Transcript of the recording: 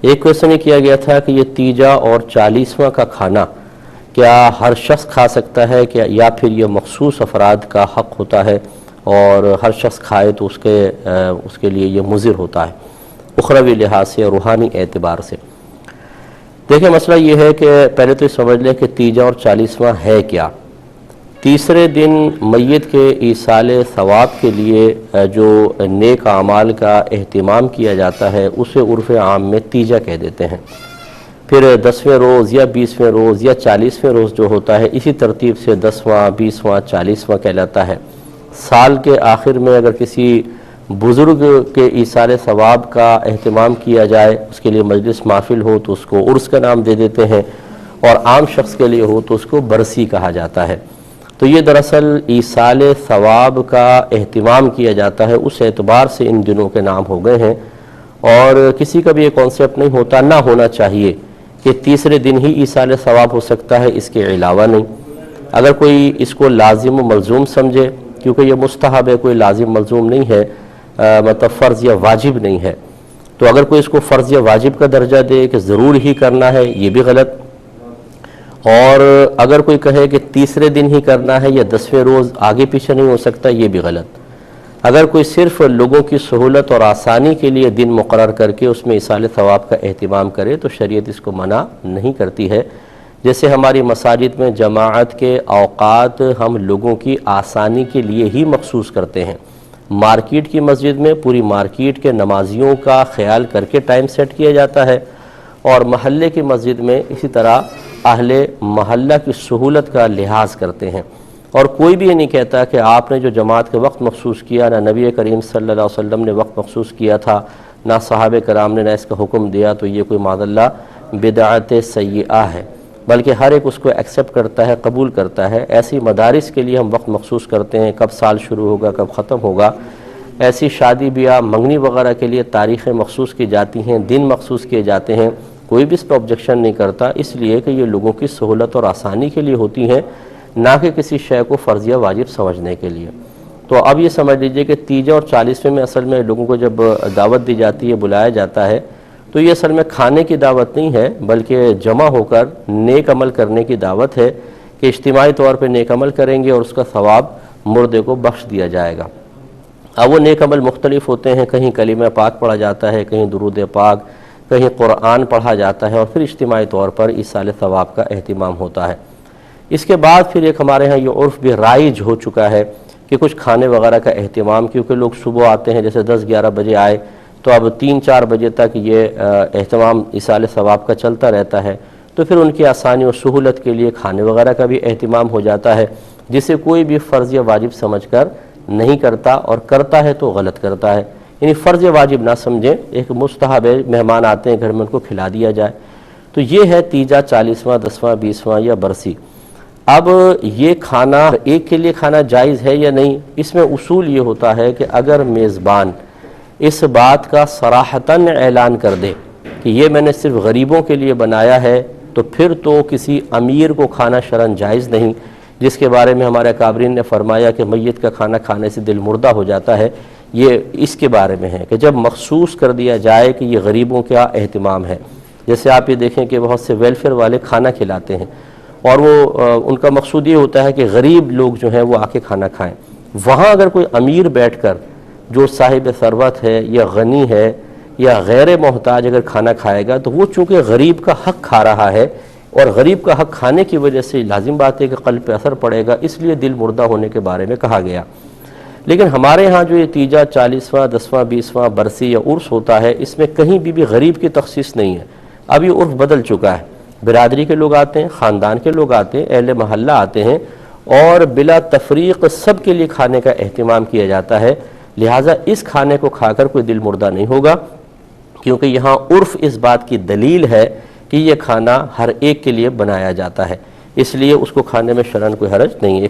ایک کوشچن یہ کیا گیا تھا کہ یہ تیجا اور 40واں کا کھانا کیا ہر شخص کھا سکتا ہے کیا، یا پھر یہ مخصوص افراد کا حق ہوتا ہے اور ہر شخص کھائے تو اس کے لیے یہ مضر ہوتا ہے اخروی لحاظ سے، روحانی اعتبار سے؟ دیکھیں، مسئلہ یہ ہے کہ پہلے تو یہ سمجھ لیں کہ تیجا اور 40واں ہے کیا۔ تیسرے دن میت کے ایصال ثواب کے لیے جو نیک اعمال کا اہتمام کیا جاتا ہے اسے عرف عام میں تیجا کہہ دیتے ہیں۔ پھر 10ویں روز یا 20ویں روز یا 40ویں روز جو ہوتا ہے اسی ترتیب سے 10واں، 20واں، 40واں کہلاتا ہے۔ سال کے آخر میں اگر کسی بزرگ کے ایصال ثواب کا اہتمام کیا جائے، اس کے لیے مجلس محفل ہو تو اس کو عرس کا نام دے دیتے ہیں، اور عام شخص کے لیے ہو تو اس کو برسی کہا جاتا ہے۔ تو یہ دراصل ایصال ثواب کا اہتمام کیا جاتا ہے، اس اعتبار سے ان دنوں کے نام ہو گئے ہیں، اور کسی کا بھی یہ کانسیپٹ نہیں ہوتا، نہ ہونا چاہیے کہ تیسرے دن ہی ایصال ثواب ہو سکتا ہے، اس کے علاوہ نہیں۔ اگر کوئی اس کو لازم و ملزوم سمجھے، کیونکہ یہ مستحب ہے، کوئی لازم ملزوم نہیں ہے، مطلب فرض یا واجب نہیں ہے، تو اگر کوئی اس کو فرض یا واجب کا درجہ دے کہ ضرور ہی کرنا ہے، یہ بھی غلط۔ اور اگر کوئی کہے کہ تیسرے دن ہی کرنا ہے یا 10ویں روز آگے پیچھے نہیں ہو سکتا، یہ بھی غلط۔ اگر کوئی صرف لوگوں کی سہولت اور آسانی کے لیے دن مقرر کر کے اس میں ایصال ثواب کا اہتمام کرے تو شریعت اس کو منع نہیں کرتی ہے۔ جیسے ہماری مساجد میں جماعت کے اوقات ہم لوگوں کی آسانی کے لیے ہی مخصوص کرتے ہیں۔ مارکیٹ کی مسجد میں پوری مارکیٹ کے نمازیوں کا خیال کر کے ٹائم سیٹ کیا جاتا ہے، اور محلے کی مسجد میں اسی طرح اہل محلہ کی سہولت کا لحاظ کرتے ہیں۔ اور کوئی بھی یہ نہیں کہتا کہ آپ نے جو جماعت کے وقت مخصوص کیا، نہ نبی کریم صلی اللہ علیہ وسلم نے وقت مخصوص کیا تھا، نہ صحابہ کرام نے نہ اس کا حکم دیا، تو یہ کوئی معاذ اللہ بدعت سیئہ ہے، بلکہ ہر ایک اس کو ایکسیپٹ کرتا ہے، قبول کرتا ہے۔ ایسی مدارس کے لیے ہم وقت مخصوص کرتے ہیں، کب سال شروع ہوگا، کب ختم ہوگا۔ ایسی شادی بیاہ، منگنی وغیرہ کے لیے تاریخیں مخصوص کی جاتی ہیں، دن مخصوص کیے جاتے ہیں، کوئی بھی اس پہ آبجیکشن نہیں کرتا، اس لیے کہ یہ لوگوں کی سہولت اور آسانی کے لیے ہوتی ہیں، نہ کہ کسی شے کو فرض یا واجب سمجھنے کے لیے۔ تو اب یہ سمجھ لیجئے کہ تیجا اور 40ویں میں اصل میں لوگوں کو جب دعوت دی جاتی ہے، بلایا جاتا ہے، تو یہ اصل میں کھانے کی دعوت نہیں ہے، بلکہ جمع ہو کر نیک عمل کرنے کی دعوت ہے کہ اجتماعی طور پہ نیک عمل کریں گے اور اس کا ثواب مردے کو بخش دیا جائے گا۔ اب وہ نیک عمل مختلف ہوتے ہیں، کہیں کلمہ پاک پڑھا جاتا ہے، کہیں درود پاک، کہیں قرآن پڑھا جاتا ہے، اور پھر اجتماعی طور پر ایصال ثواب کا اہتمام ہوتا ہے۔ اس کے بعد پھر ایک ہمارے ہاں یہ عرف بھی رائج ہو چکا ہے کہ کچھ کھانے وغیرہ کا اہتمام، کیونکہ لوگ صبح آتے ہیں، جیسے 10-11 بجے آئے تو اب 3-4 بجے تک یہ اہتمام ایصال ثواب کا چلتا رہتا ہے، تو پھر ان کی آسانی اور سہولت کے لیے کھانے وغیرہ کا بھی اہتمام ہو جاتا ہے، جسے کوئی بھی فرض یا واجب سمجھ کر نہیں کرتا، اور کرتا ہے تو غلط کرتا ہے۔ یعنی فرض یا واجب نہ سمجھیں، ایک مستحب ہے، مہمان آتے ہیں گھر میں ان کو کھلا دیا جائے۔ تو یہ ہے تیجا، 40واں، 10واں، 20واں یا برسی۔ اب یہ کھانا ایک کے لیے کھانا جائز ہے یا نہیں، اس میں اصول یہ ہوتا ہے کہ اگر میزبان اس بات کا صراحتاً اعلان کر دے کہ یہ میں نے صرف غریبوں کے لیے بنایا ہے، تو پھر تو کسی امیر کو کھانا شرعاً جائز نہیں، جس کے بارے میں ہمارے اکابرین نے فرمایا کہ میت کا کھانا کھانے سے دل مردہ ہو جاتا ہے۔ یہ اس کے بارے میں ہے کہ جب مخصوص کر دیا جائے کہ یہ غریبوں کا اہتمام ہے۔ جیسے آپ یہ دیکھیں کہ بہت سے ویلفیئر والے کھانا کھلاتے ہیں، اور وہ ان کا مقصود یہ ہوتا ہے کہ غریب لوگ جو ہیں وہ آ کے کھانا کھائیں۔ وہاں اگر کوئی امیر بیٹھ کر جو صاحب ثروت ہے یا غنی ہے یا غیر محتاج اگر کھانا کھائے گا، تو وہ چونکہ غریب کا حق کھا رہا ہے، اور غریب کا حق کھانے کی وجہ سے لازم بات ہے کہ قلب پہ اثر پڑے گا، اس لیے دل مردہ ہونے کے بارے میں کہا گیا۔ لیکن ہمارے ہاں جو یہ تیجا، 40واں، 10واں، 20واں برسی یا عرس ہوتا ہے، اس میں کہیں بھی غریب کی تخصیص نہیں ہے۔ اب یہ عرف بدل چکا ہے، برادری کے لوگ آتے ہیں، خاندان کے لوگ آتے ہیں، اہل محلہ آتے ہیں، اور بلا تفریق سب کے لیے کھانے کا اہتمام کیا جاتا ہے۔ لہٰذا اس کھانے کو کھا کر کوئی دل مردہ نہیں ہوگا، کیونکہ یہاں عرف اس بات کی دلیل ہے کہ یہ کھانا ہر ایک کے لیے بنایا جاتا ہے، اس لیے اس کو کھانے میں شرعاً کوئی حرج نہیں ہے۔